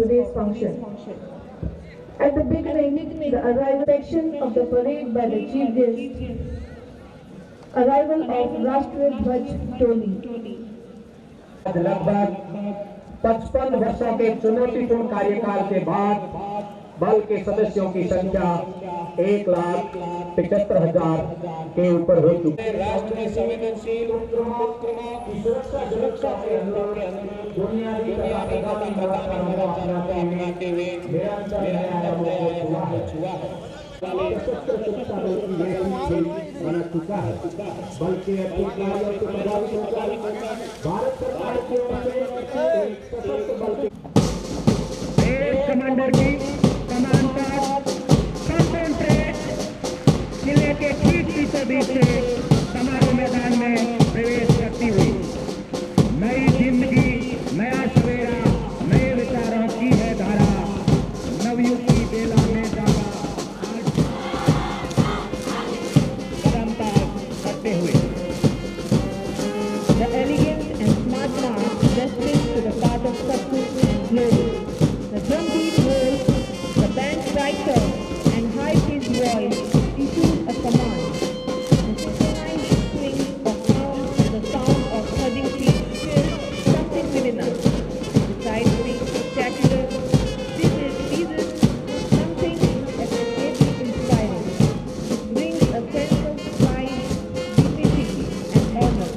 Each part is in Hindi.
today's function. At the beginning, the arrival section of the parade by the chief guest, arrival of Rashtriya Dhwaj Toli. लगभग 55 वर्षों के चुनौतीपूर्ण कार्यकाल के बाद बल के सदस्यों की संख्या 1,75,000 के ऊपर हो चुकी है। राष्ट्र में संवेदनशील सुरक्षा के बुनियादी अपनाते हुए बना चुका है। बल्कि भारत सरकार की ओर से कमांडर की कमान पर कंसंट्रेट जिले के ठीक बीचों बीच से समारोह मैदान में प्रवेश करती हुई नई जिंदगी, नया सवेरा, नए विचारों की है धारा, नवयुग की बेला में जागा करते हुए The elegant and smart march destined to the path of success and glory. The drumbeat rolls, the band striker, and high-pitched voice issues a command. The synchronized swing of arms and the sound of thudding feet fills something within us. Besides being spectacular, this is something extremely inspiring. It brings a sense of pride, dignity, and honor.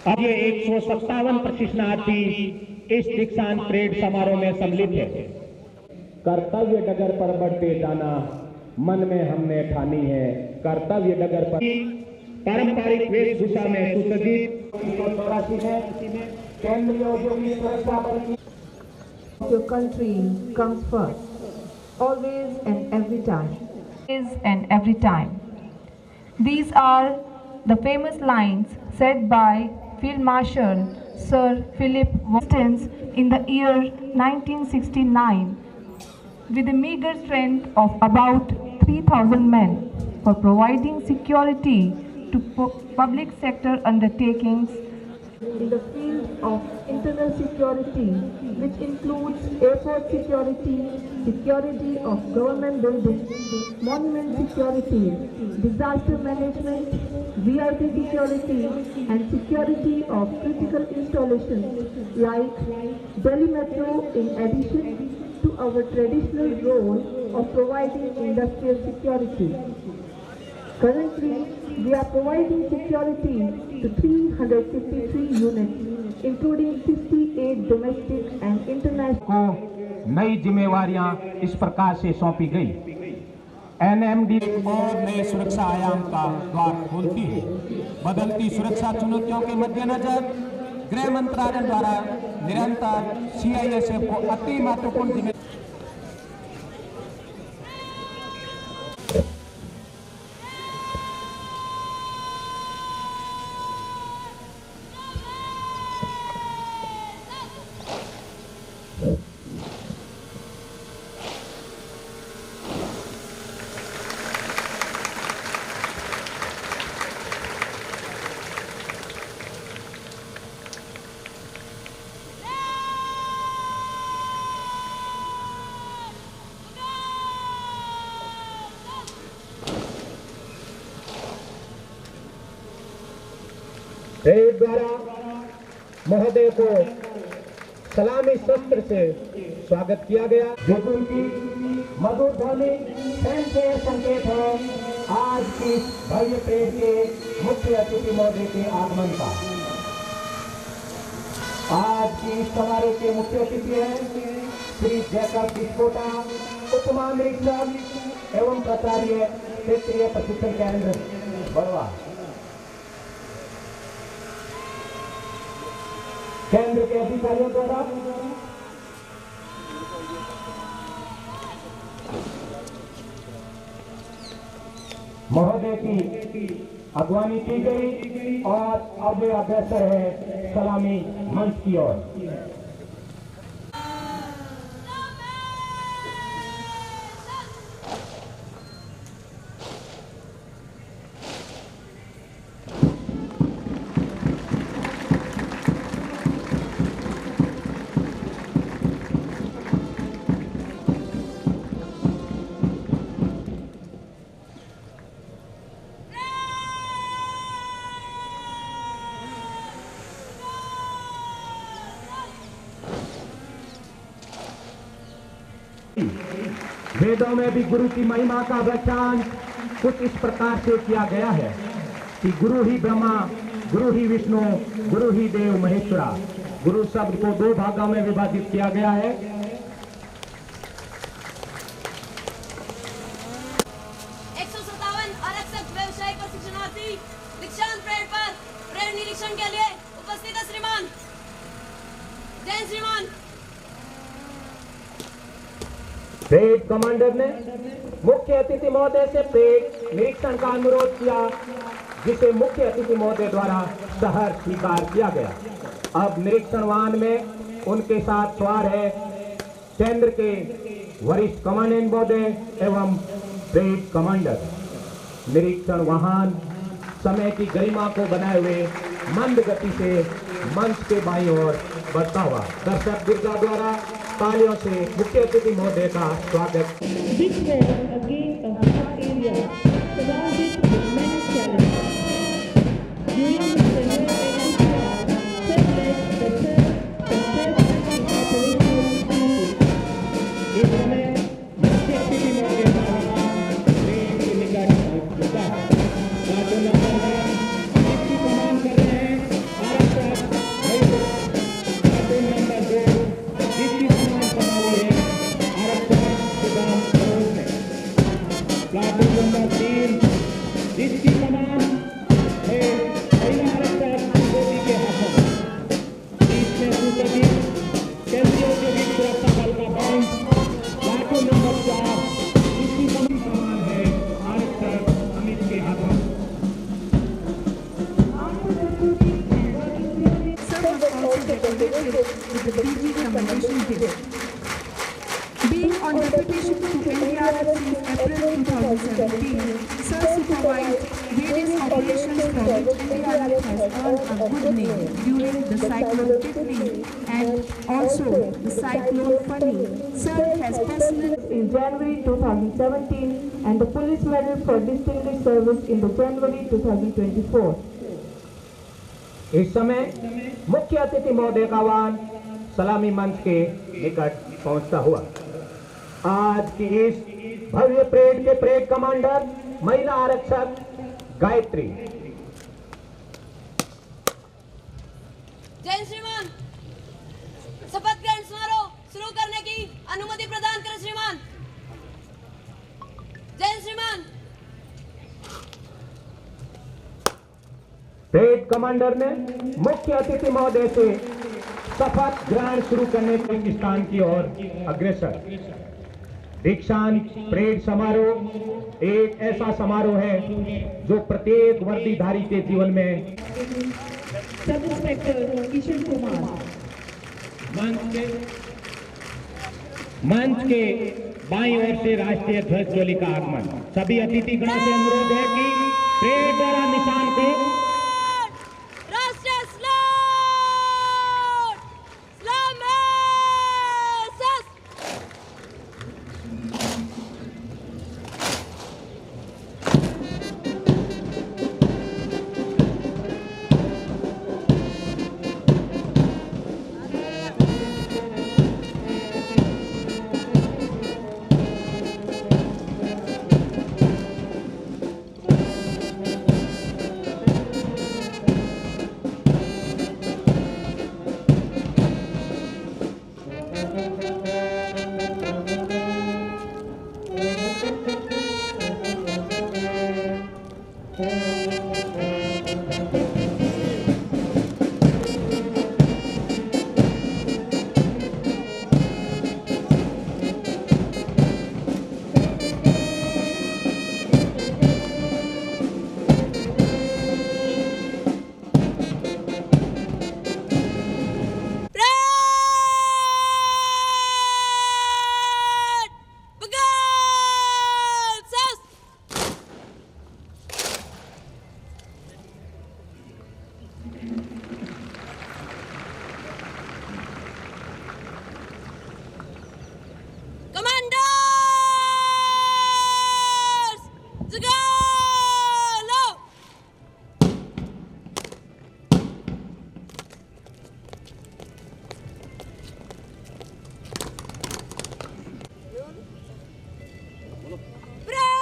अब ये 157 प्रशिक्षणार्थी इस दीक्षांत परेड समारोह में सम्मिलित है। कर्तव्य डगर पर बढ़ते जाना मन में हमने ठानी है। कर्तव्य डगर पर पारंपरिक वेशभूषा में सुसज्जित केंद्रीय औद्योगिक सुरक्षा बल की Your country comes first, always and every time. Always and every time. These are the famous lines said by Field Marshal Sir Philip Washington in the year 1969 with a meager strength of about 3,000 men for providing security to public sector undertakings in the field of internal security, which includes airport security, security of government buildings, monument security, disaster management, VIP security, and security of critical installations like Delhi Metro, in addition to our traditional role of providing industrial security. Currently, we are providing security to 353 units, including 68 domestic and international. को नई जिम्मेवारियां इस प्रकार से सौंपी गई। NMD और नए सुरक्षा आयाम का द्वार खोलती है। बदलती सुरक्षा चुनौतियों के मद्देनजर गृह मंत्रालय द्वारा निरंतर CISF को अति महत्वपूर्ण जिम्मेदारी परेड द्वारा महोदय को सलामी शस्त्र से स्वागत किया गया। बिल्कुल की मधुर ध्वनि से संकेत है आज की भव्य परेड के मुख्य अतिथि महोदय के आगमन का। आज की समारोह के मुख्य अतिथि हैं श्री जयकर विस्फोटा, उप महानिरीक्षक एवं प्राचार्य क्षेत्रीय प्रशिक्षण केंद्र बड़वा। केंद्र के अधिकारियों द्वारा महोदय की अगवानी की गई और अब अग्रसर है सलामी मंच की ओर। वेदों में भी गुरु की महिमा का व्याख्यान कुछ इस प्रकार से किया गया है कि गुरु ही ब्रह्मा, गुरु ही विष्णु, गुरु ही देव महेश्वरा। गुरु शब्द को दो भागों में विभाजित किया गया है। 157 आरक्षक व्यवसाय प्रशिक्षणार्थी दीक्षांत परेड पर परेड निरीक्षण के लिए उपस्थित है। श्रीमान जय श्रीमान। परेड कमांडर ने मुख्य अतिथि महोदय से परेड निरीक्षण का अनुरोध किया, जिसे मुख्य अतिथि महोदय द्वारा सहर्ष स्वीकार किया गया। अब निरीक्षण वाहन में उनके साथ सवार है केंद्र के वरिष्ठ कमांडेंट महोदय एवं परेड कमांडर। निरीक्षण वाहन समय की गरिमा को बनाए हुए मंद गति से मंच के बाईं ओर बढ़ता हुआ दर्शक दुर्गा द्वारा तालियों से मुख्य अतिथि महोदय का स्वागत। This was again a hot area surrounded with many challenges. During the January 1912, Sir led the third operational activity. इस समय मुख्य अतिथि महोदय का ट्रेन के निकट पहुंच चुका है। प्लाटून नंबर है, इसकी कमान कर रहे हैं आरक्षक प्लाटून नंबर 2, जिसकी कमान संभाली है आरक्षक सुदाम सरोज ने। प्लाटून नंबर 3, जिसकी कमान है महिला आरक्षक ज्योति के हाथों में। इसमें सुप्रदीप केंद्रीय औद्योगिक सुरक्षा बल का बैंक। प्लाटून नंबर 4, जिसकी कमान है आरक्षक अमित के हाथों में। Sir was also decorated with the DG Commendation Gift. Being on deputation to NDRF since April 2017, Sir supervised various operations for which NDRF has earned a good name during the Cyclone Titley and also the Cyclone Fani. Sir has personally in January 2017 and the Police Medal for Distinguished Service in the January 2024. इस समय मुख्य अतिथि महोदय का वाहन सलामी मंच के निकट पहुंचता हुआ आज की इस भव्य परेड के परेड कमांडर महिला आरक्षक गायत्री। जय श्रीमान। शपथ ग्रहण समारोह शुरू करने की अनुमति प्रदान करें श्रीमान। जय श्रीमान। परेड कमांडर ने मुख्य अतिथि महोदय से शपथ ग्रहण शुरू करने के स्थान की ओर अग्रसर। दीक्षांत परेड समारोह एक ऐसा समारोह है जो प्रत्येक वर्दीधारी के जीवन में Sub Inspector Kishan Kumar. मंच के बाईं ओर से राष्ट्रीय ध्वज डोली का आगमन। सभी अतिथि गणों से अनुरोध है कि परेड द्वारा निशान को राष्ट्रीय सलाम सलाम Commanders! Zagalo! Brad!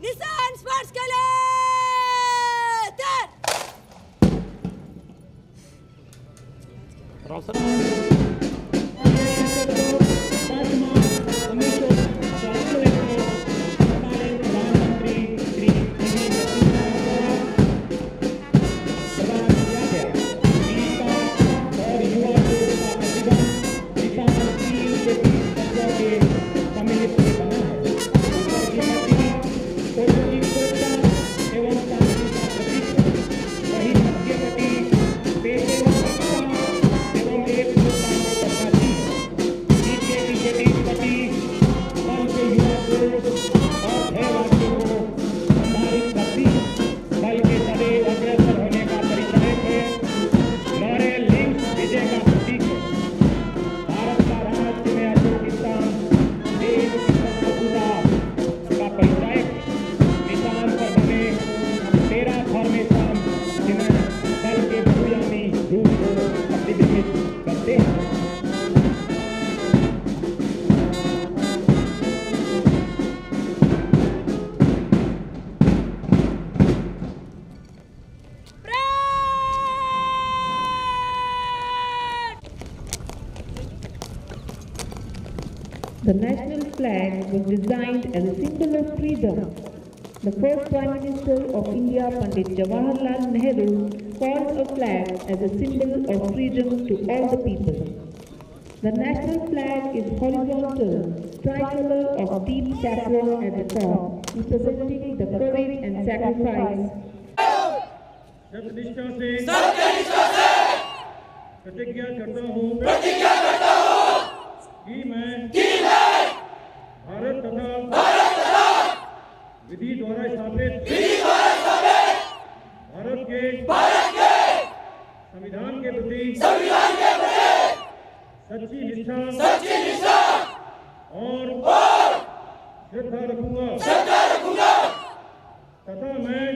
Nissan Sports Escalator! The national flag was designed as a symbol of freedom. The first Prime Minister of India, Pandit Jawaharlal Nehru, called a flag as a symbol of freedom to all the people. The national flag is horizontal, tricolor of deep saffron at the top, representing the courage and sacrifice. सत्यनिष्ठा से प्रतिज्ञा करता हूँ कि मैं भारत तथा विधि द्वारा स्थापित भारत के संविधान के प्रति सच्ची निष्ठा और श्रद्धा रखूंगा तथा मैं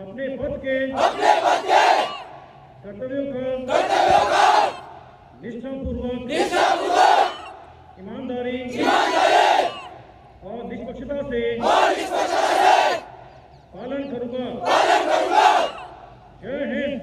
अपने पद के कर्तव्यों का निष्ठापूर्वक ईमानदारी और निष्पक्षता से पालन करूंगा। जय हिंद।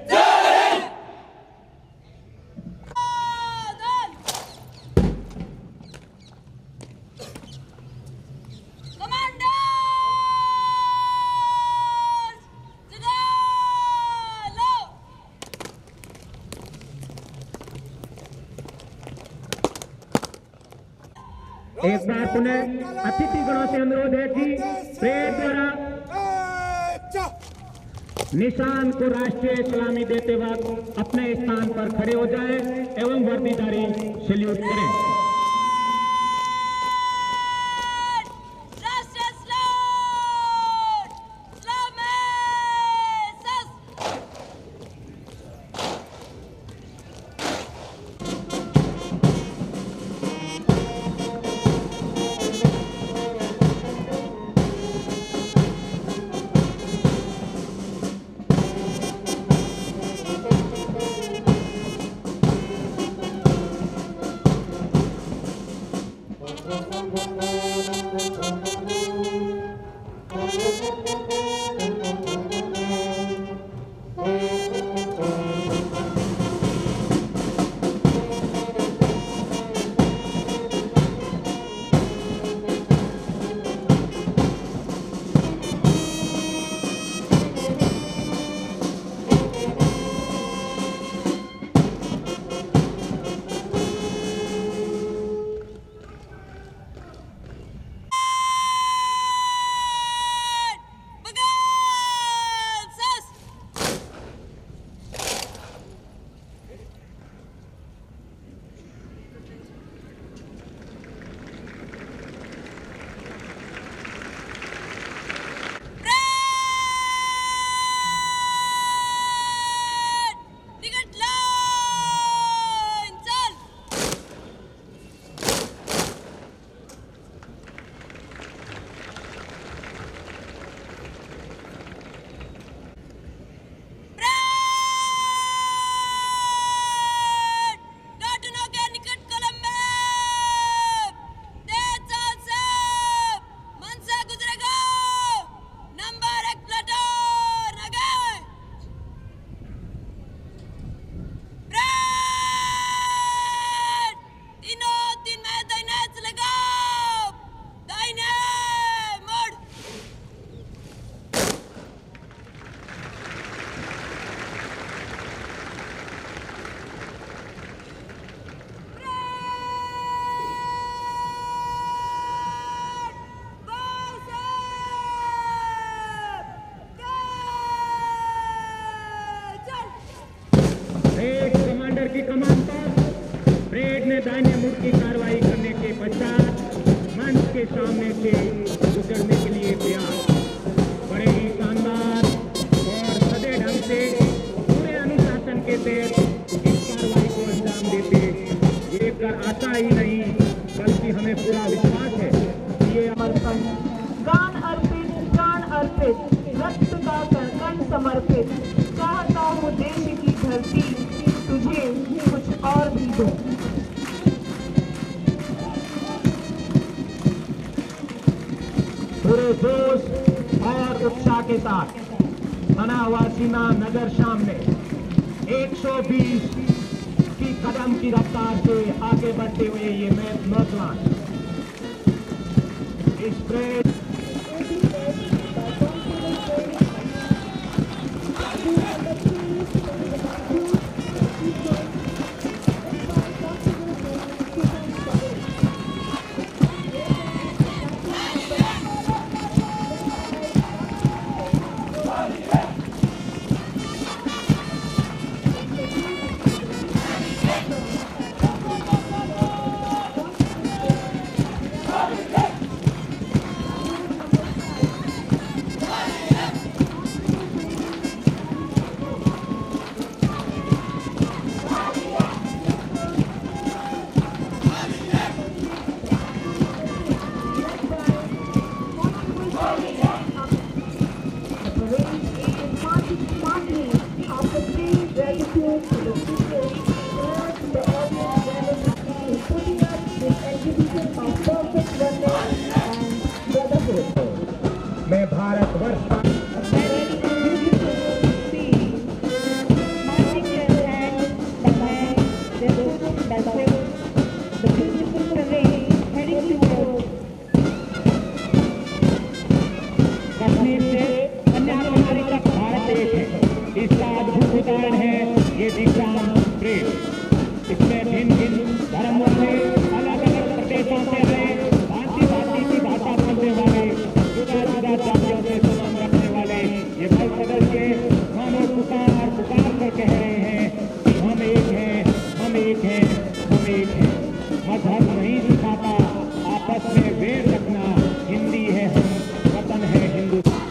एक बार पुनः अतिथिगणों से अनुरोध है कि परेड द्वारा निशान को राष्ट्रीय सलामी देते वक्त अपने स्थान पर खड़े हो जाएं एवं वर्दीधारी सैल्यूट करें। ने दाहिने मुड़ की कार्रवाई करने के पश्चात मंच के सामने से गुजरने के लिए तैयार। बड़े ही शानदार और सदे ढंग से पूरे अनुशासन के तहत इस कार्रवाई को अंजाम देते ये कर आता ही नहीं, बल्कि हमें पूरा विश्वास है कि ये समर्पण, गान अर्पित, प्राण अर्पित, रक्त का कंकण समर्पित, चाहता हूँ देश की धरती तुझे कुछ और भी दो। पूरे जोश और उत्साह के साथ बना हुआ सीमा नगर सामने 120 की कदम की रफ्तार से आगे बढ़ते हुए ये नौजवान इस परेड में भारतवर्ष का कश्मीर से कन्याकुमारी तक भारत देश है। इसका अद्भुत उदाहरण है ये दीक्षांत परेड। इसमें भिन्न भिन्न धर्म वाले, अलग अलग प्रदेशों से आए, भांति भांति की भाषा बोलने वाले, जुदा जुदा जातियों से संबंध रखने वाले ये भाई सदस्य मानो पुकार पुकार कर कह रहे हैं कि हम एक हैं, हम एक हैं, हम एक हैं। मजहब नहीं सिखाता आपस में वेर रखना, हिंदी है हम, वतन है हिंदुस्तान।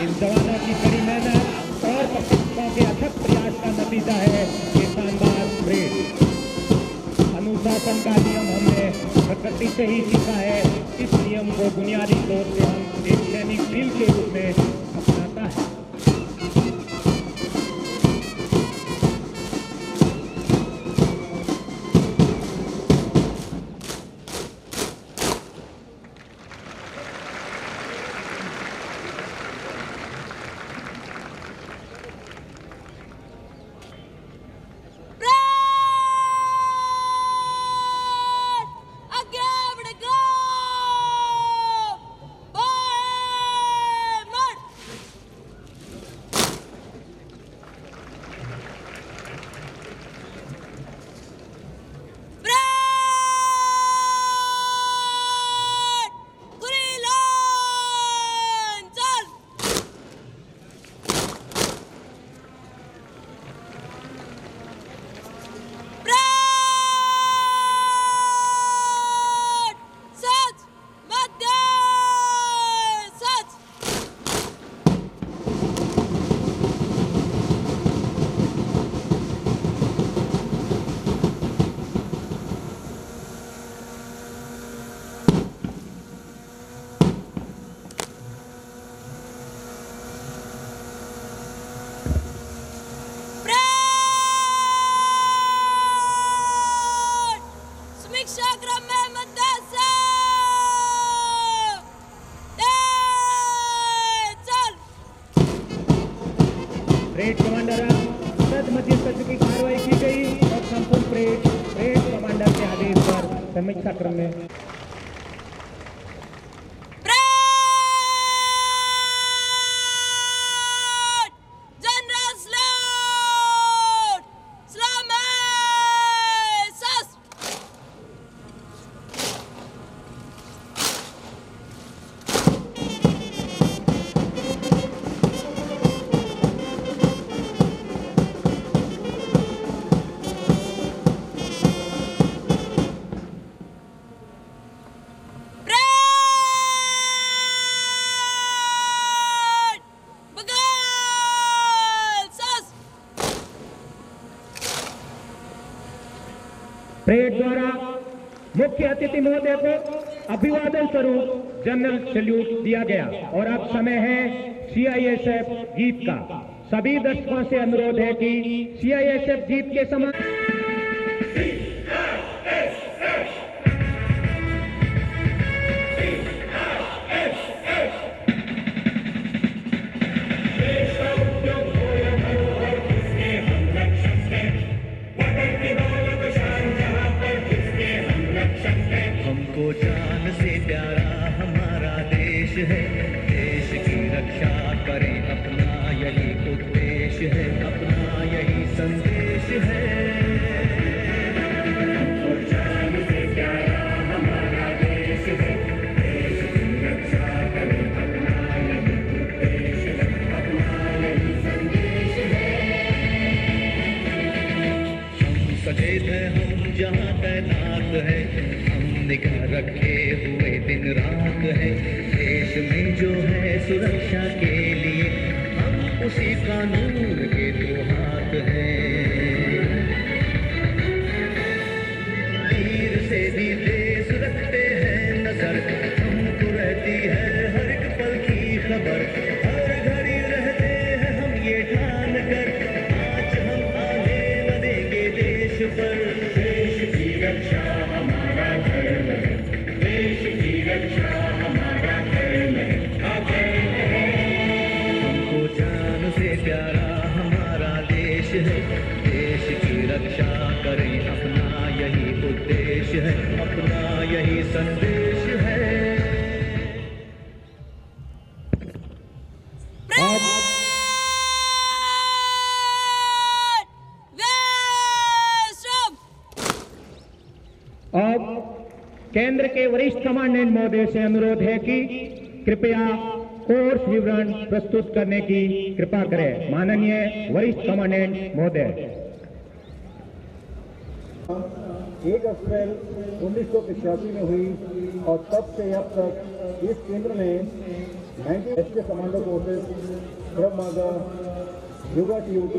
इन जवानों की कड़ी मेहनत और प्रशिक्षकों के अथक प्रयास का नतीजा है ये शानदार परेड। अनुशासन का नियम हमने प्रकृति से ही सीखा है। इस नियम को बुनियादी तौर से हम एक सैनिक ड्रिल के रूप में अपनाता है। परेड कमांडर सद मध्यस्थ की कार्रवाई की गई और संपूर्ण परेड कमांडर के आदेश पर समीक्षा क्रम में परेड द्वारा मुख्य अतिथि महोदय को अभिवादन स्वरूप जनरल सैल्यूट दिया गया। और अब समय है CISF गीत का। सभी दर्शकों से अनुरोध है कि CISF गीत के समान हमको जान से प्यारा हमारा देश है, देश की रक्षा करें अपना यही उद्देश्य है, अपना यही संदेश है। हमको जान से प्यारा हमारा देश है, देश की रक्षा करें अपना यही उद्देश्य है, अपना यही संदेश है। हम सचेत हैं, हम जहाँ तैनात है, निगाह रखे हुए दिन रात है। देश में जो है सुरक्षा के लिए हम उसी कानून के दो हाथ हैं। तीर से भी तेज रखते हैं नजर, हमको रहती है हर एक पल की खबर। हर घड़ी रहते हैं हम ये ठान कर, आज हम आने न देंगे देश पर। देश की रक्षा हमारा धर्म है, देश की रक्षा हमारा धर्म है, हमको जान से प्यारा हमारा देश है, देश की रक्षा करें अपना यही उद्देश्य है, अपना यही संदेश है। अब केंद्र के वरिष्ठ कमांडेंट महोदय से अनुरोध है कि कृपया कोर्स विवरण प्रस्तुत करने की कृपा करें। माननीय वरिष्ठ कमांडेंट महोदय। 1 अप्रैल 1985 में हुई और तब से अब तक इस केंद्र में 90 के कमांडो कोर्सेज, क्रम मार्गा, योगा TOT,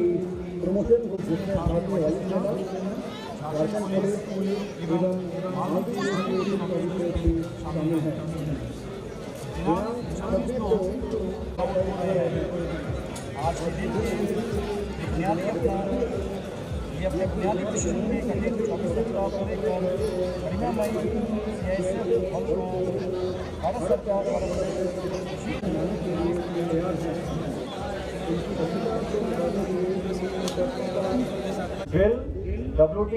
प्रमोशन जिसमें भारतीय वायुसेना, झारखंड पुलिस एवं भी शामिल हैं। ये अपने बुनियादी मिशन में कठिन चुनौतियों का परिणाम भारत सरकार ड्रिल WT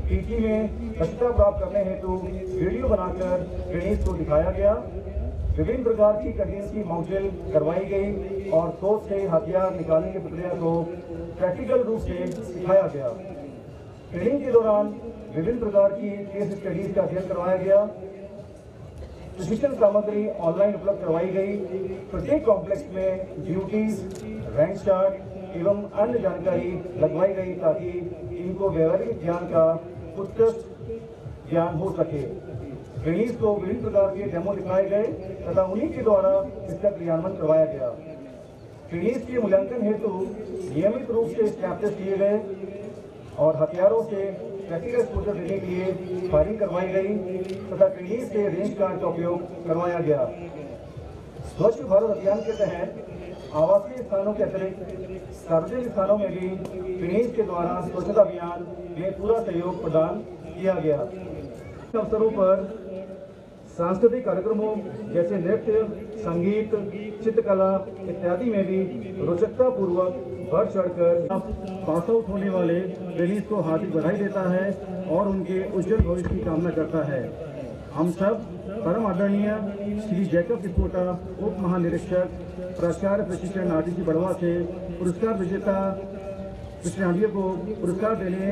PT में दक्षता प्राप्त करने हेतु वीडियो बनाकर ट्रेनिंग को दिखाया गया। विभिन्न प्रकार की कठिन की मॉड्यूल करवाई गई और सोच से हथियार निकालने की प्रक्रिया को प्रैक्टिकल रूप से सिखाया गया। ट्रेनिंग के दौरान विभिन्न प्रकार की केस स्टडीज का अध्ययन करवाया गया। प्रशिक्षण सामग्री ऑनलाइन उपलब्ध करवाई गई। प्रत्येक कॉम्प्लेक्स में ड्यूटीज, रैंक चार्ट एवं अन्य जानकारी लगवाई गई ताकि इनको व्यवहारिक ज्ञान का उत्कृष्ट ज्ञान हो सके। ट्रेनिंग्स को विभिन्न प्रकार के डेमो दिखाए गए तथा उन्हीं के द्वारा इसका क्रियान्वयन करवाया गया। ट्रेनिंग्स के मूल्यांकन हेतु नियमित रूप से स्नैप टेस्ट किए गए और हथियारों से प्रैक्टिकल एक्सपोजर देने के लिए फायरिंग करवाई गई तथा ट्रेनिंग्स से रेंज कार्ड का उपयोग करवाया गया। स्वच्छ भारत अभियान के तहत आवासीय स्थानों के अतिरिक्त सार्वजनिक स्थानों में भी ट्रेनिंग्स के द्वारा स्वच्छता अभियान में पूरा सहयोग प्रदान किया गया। अवसरों पर सांस्कृतिक कार्यक्रमों जैसे नृत्य, संगीत, चित्रकला इत्यादि में भी रोचकता पूर्वक बढ़ चढ़कर पास आउट होने वाले ट्रेनिंग्स को हार्दिक बधाई देता है और उनके उज्जवल भविष्य की कामना करता है। हम सब परम आदरणीय श्री जैकब विस्फोटा, उप महानिरीक्षक प्राचार्य प्रशिक्षण RTC बड़वा से पुरस्कार विजेता प्रशिक्षणार्थियों को पुरस्कार देने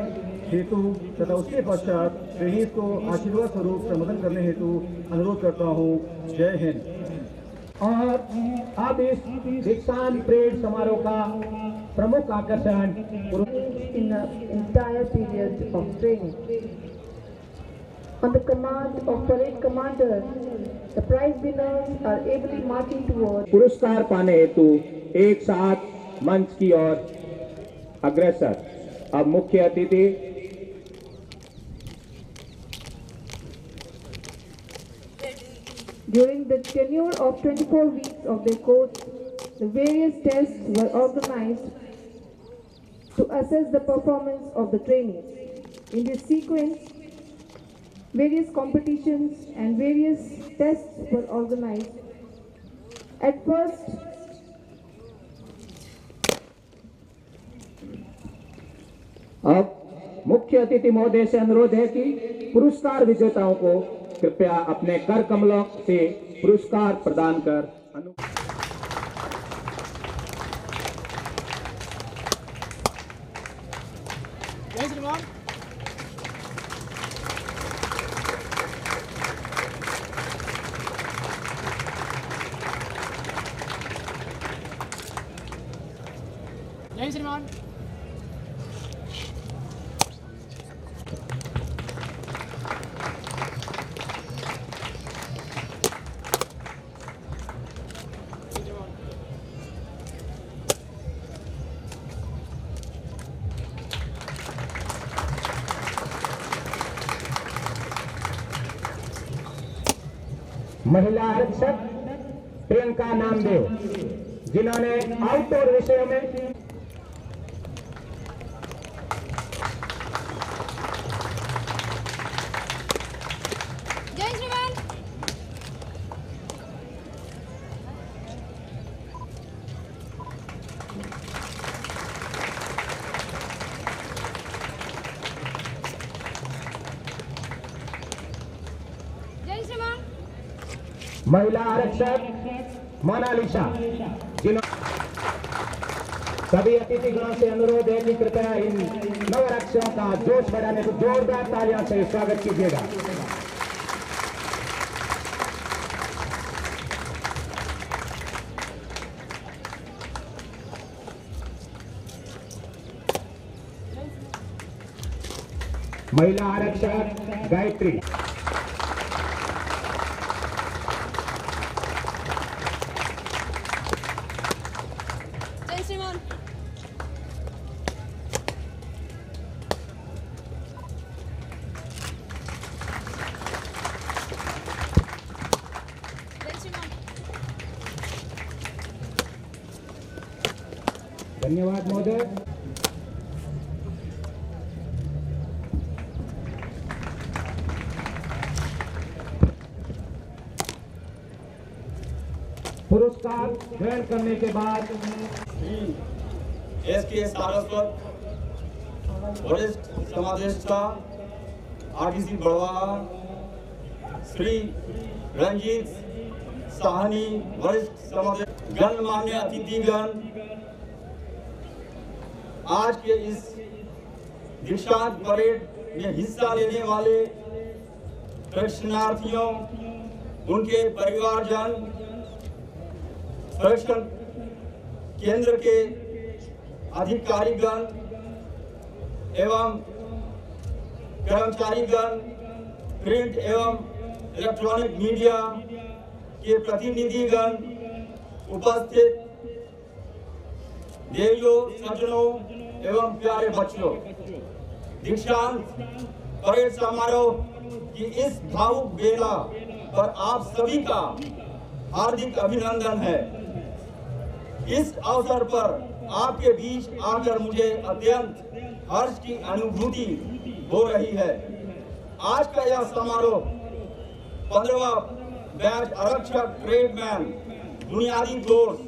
हेतु तथा उसके पश्चात ट्रेनिंग्स को आशीर्वाद स्वरूप संबोधन करने हेतु अनुरोध करता हूँ। जय हिंद। और अब इस दीक्षांत परेड समारोह का प्रमुख आकर्षण in the entire period of training. On the command of parade commander, the prize winners are ably marching towards पुरस्कार पाने हेतु एक साथ मंच की ओर अग्रसर। अब मुख्य अतिथि During the tenure of 24 weeks of their course, the various tests were organized to assess the performance of the trainees. In this sequence, various competitions and various tests were organized. At first, अब मुख्य अतिथि महोदय से अनुरोध है कि पुरस्कार विजेताओं को कृपया अपने कर कमलों से पुरस्कार प्रदान कर जय श्रीमान। जय श्रीमान। महिला आरक्षक प्रियंका नामदेव, जिन्होंने आउटडोर विषयों में जय श्रीमान। जय श्रीमान। महिला आरक्षक मोनालिसा, जिन्होंने सभी अतिथिगणों से अनुरोध है कि कृपया इन नव आरक्षकों का जोश बढ़ाने को जोरदार तालियों से स्वागत कीजिएगा। महिला आरक्षक गायत्री, जय श्रीमान। जय श्रीमान। धन्यवाद महोदय। पुरस्कार ग्रहण करने के बाद एसके सारस्वत, वरिष्ठ समादेष्टा आरटीसी बड़वा, श्री रंजीत साहनी, वरिष्ठ समादेष्टा, गणमान्य अतिथिगण, आज के इस दीक्षांत परेड में हिस्सा लेने वाले प्रशिक्षणार्थियों, उनके परिवारजन, प्रशिक्षण केंद्र के अधिकारीगण एवं कर्मचारीगण, प्रिंट एवं इलेक्ट्रॉनिक मीडिया के प्रतिनिधिगण, उपस्थित देवियों, सज्जनों एवं प्यारे बच्चों, दीक्षांत परेड समारोह की इस भावुक बेला पर आप सभी का हार्दिक अभिनंदन है। इस अवसर पर आपके बीच आकर मुझे अत्यंत हर्ष की अनुभूति हो रही है। आज का यह समारोह 15वां बैच आरक्षक ट्रेडमैन बुनियादी कोर्स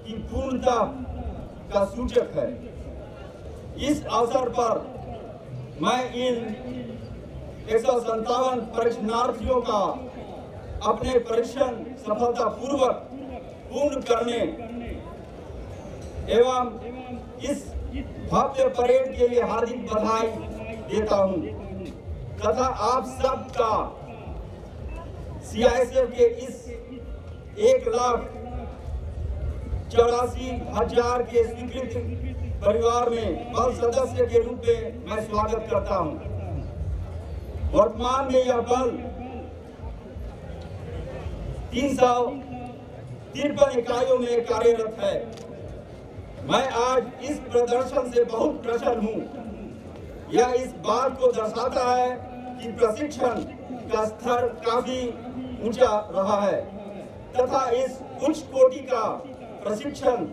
की पूर्णता का सूचक है। इस अवसर पर मैं इन 157 परीक्षार्थियों का अपने परीक्षण सफलतापूर्वक पूर्ण करने एवं इस भव्य परेड के लिए हार्दिक बधाई देता हूं तथा आप सबका सीआईएसएफ के इस 1,84,000 के स्वीकृत परिवार में बल सदस्य के रूप में मैं स्वागत करता हूं। वर्तमान में यह बल 353 इकाइयों में कार्यरत है। मैं आज इस प्रदर्शन से बहुत प्रसन्न हूं। यह इस बात को दर्शाता है कि प्रशिक्षण का स्तर काफी ऊंचा रहा है तथा इस उच्च कोटि का प्रशिक्षण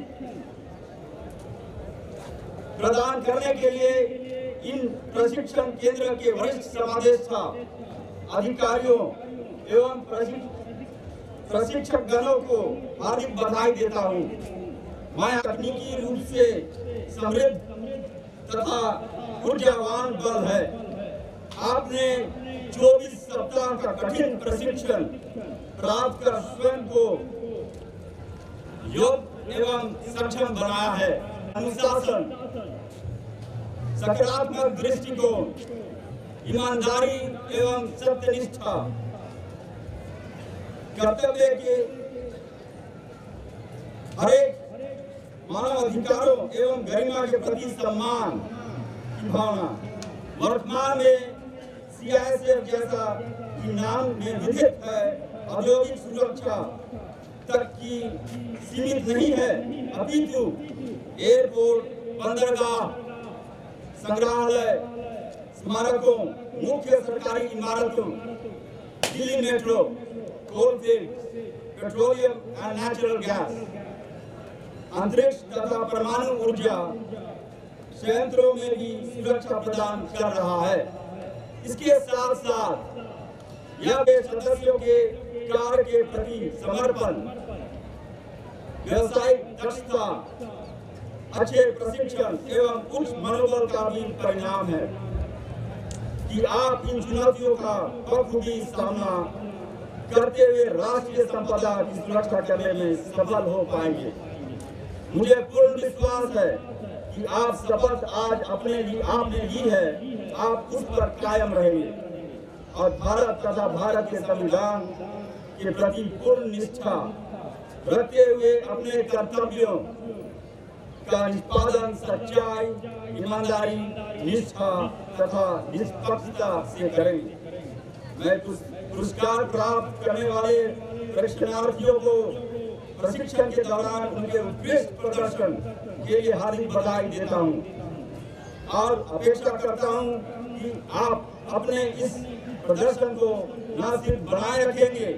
प्रदान करने के लिए इन प्रशिक्षण केंद्र के वरिष्ठ समादेष्टा अधिकारियों एवं प्रशिक्षक गणों को हार्दिक बधाई देता हूं। मैं तकनीकी रूप से समृद्ध तथा ऊर्जावान बल है। आपने 24 सप्ताह का कठिन प्रशिक्षण प्राप्त कर स्वयं को योग्य एवं सक्षम बनाया है। अनुशासन, सकारात्मक दृष्टिकोण, ईमानदारी एवं सत्यनिष्ठा, कर्तव्य के हरेक मानव अधिकारों एवं गरिमा के प्रति सम्मान की भावना। वर्तमान में CISF जैसा कि नाम में विदित है, औद्योगिक सुरक्षा तक की सीमित नहीं है, अपितु एयरपोर्ट, बंदरगाह, संग्रहालय, स्मारकों, मुख्य सरकारी इमारतों, Delhi metro, coalfield, petroleum and natural gas, अंतरिक्ष तथा परमाणु ऊर्जा संयंत्रों में भी सुरक्षा प्रदान कर रहा है। इसके साथ साथ यह सदस्यों के कार्य के प्रति समर्पण, व्यवसायिक दक्षता, अच्छे प्रशिक्षण एवं उच्च मनोबल का भी परिणाम है कि आप इन चुनौतियों का बखूबी सामना करते हुए राष्ट्रीय संपदा की सुरक्षा करने में सफल हो पाएंगे। मुझे पूर्ण विश्वास है कि आप शपथ आज आपने ली है, आप उस पर कायम रहेंगे और भारत तथा भारत के संविधान के प्रति पूर्ण निष्ठा रखते हुए अपने कर्तव्यों का निष्पादन सच्चाई, ईमानदारी, निष्ठा तथा निष्पक्षता से करेंगे। मैं पुरस्कार प्राप्त करने वाले प्रशिक्षणार्थियों को प्रशिक्षण के दौरान उनके उत्कृष्ट प्रदर्शन के लिए हार्दिक बधाई देता हूं और अपेक्षा करता हूं कि आप अपने इस प्रदर्शन को न सिर्फ बनाए रखेंगे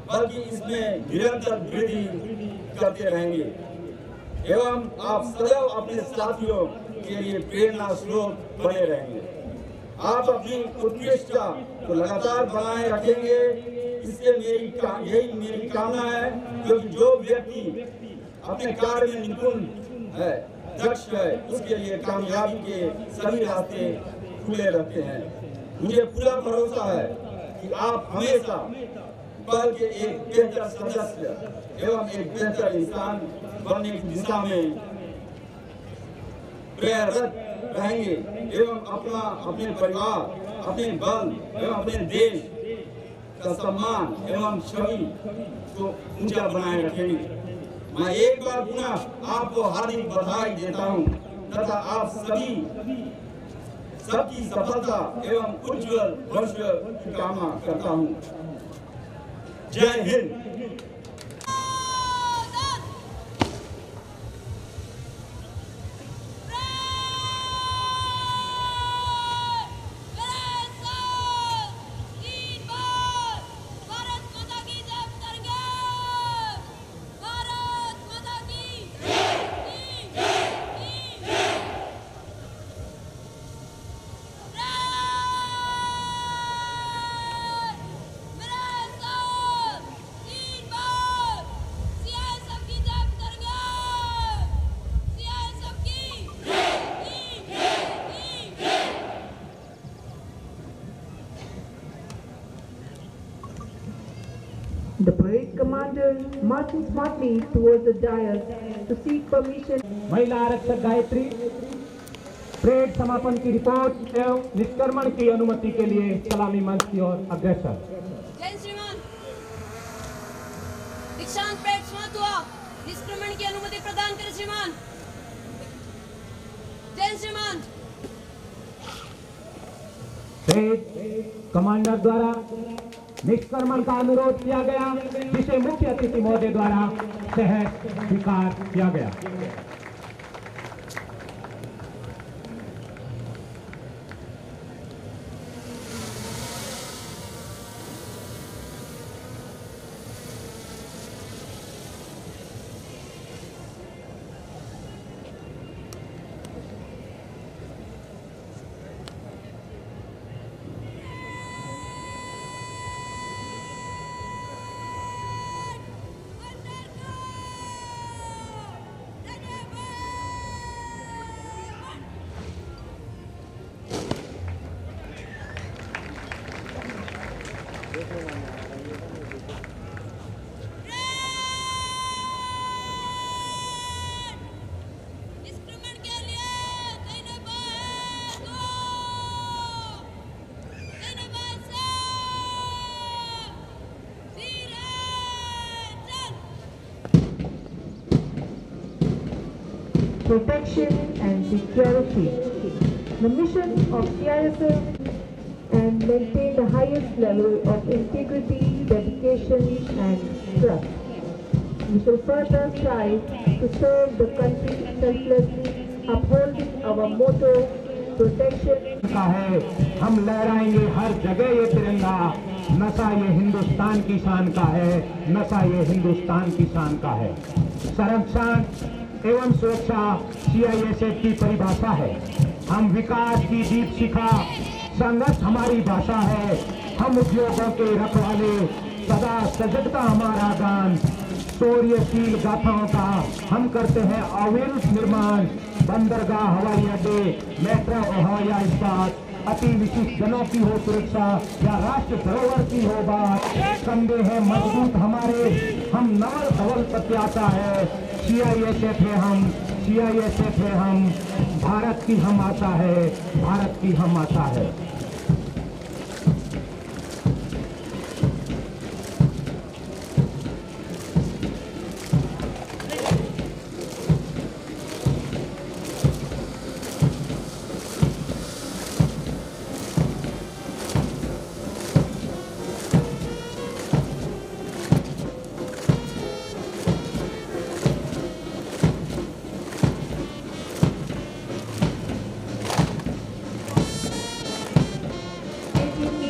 बल्कि इसमें निरंतर वृद्धि करते रहेंगे एवं आप सदैव अपने साथियों के लिए प्रेरणा स्रोत बने रहेंगे। आप अपनी उत्कृष्टता को लगातार बनाए रखेंगे, इससे यही मेरी कामना है, क्योंकि जो व्यक्ति अपने कार्य में निपुण है, दक्ष है, उसके लिए कामयाबी के सभी रास्ते खुले रहते हैं। मुझे पूरा भरोसा है कि आप हमेशा बल के एक बेहतर सदस्य एवं एक बेहतर इंसान बनने की दिशा में प्रयासरत रहेंगे एवं अपने परिवार, अपने बल एवं अपने देश का सम्मान एवं छवि को ऊंचा बनाए रखेंगे। मैं एक बार पुनः आपको हार्दिक बधाई देता हूं तथा आप सबकी सफलता एवं उज्जवल भविष्य की कामना करता हूं। जय Hind. The parade commander marching smartly towards the dais to seek permission. महिला आरक्षक गायत्री परेड समापन की रिपोर्ट एवं निष्क्रमण की अनुमति के लिए सलामी मंच की ओर अग्रसर। जय श्रीमान, दीक्षांत परेड समाप्त हुआ, निष्क्रमण की अनुमति प्रदान करें श्रीमान। जय श्रीमान। परेड कमांडर द्वारा निष्क्रमण का अनुरोध किया गया, जिसे मुख्य अतिथि महोदय द्वारा सहर्ष स्वीकार किया गया। protection and security. The mission of CISF and maintain the highest level of integrity, dedication and trust. We shall further strive to serve the country selflessly, upholding our motto, protection. का है, हम लहराएंगे हर जगह ये तिरंगा। नशा ये हिंदुस्तान की शान का है, नशा ये हिंदुस्तान की शान का है। संरक्षण एवं सुरक्षा CISF की परिभाषा है। हम विकास की दीप शिखा, संघर्ष हमारी भाषा है। हम उद्योगों के रखवाले, सदा सजगता हमारा गान। शौर्यशील गाथाओं का हम करते हैं अविरत निर्माण। बंदरगाह, हवाई अड्डे, मेट्रो और हवाई इस्पात, अति विशिष्ट जनों की हो सुरक्षा या राष्ट्र धरोहर की हो बात, कंधे हैं मजबूत हमारे, हम नवल धवल प्रत्याशा है। CISF है हम, CISF है हम, भारत की हम आशा है, भारत की हम आशा है।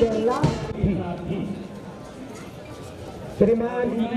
Their last श्रीमान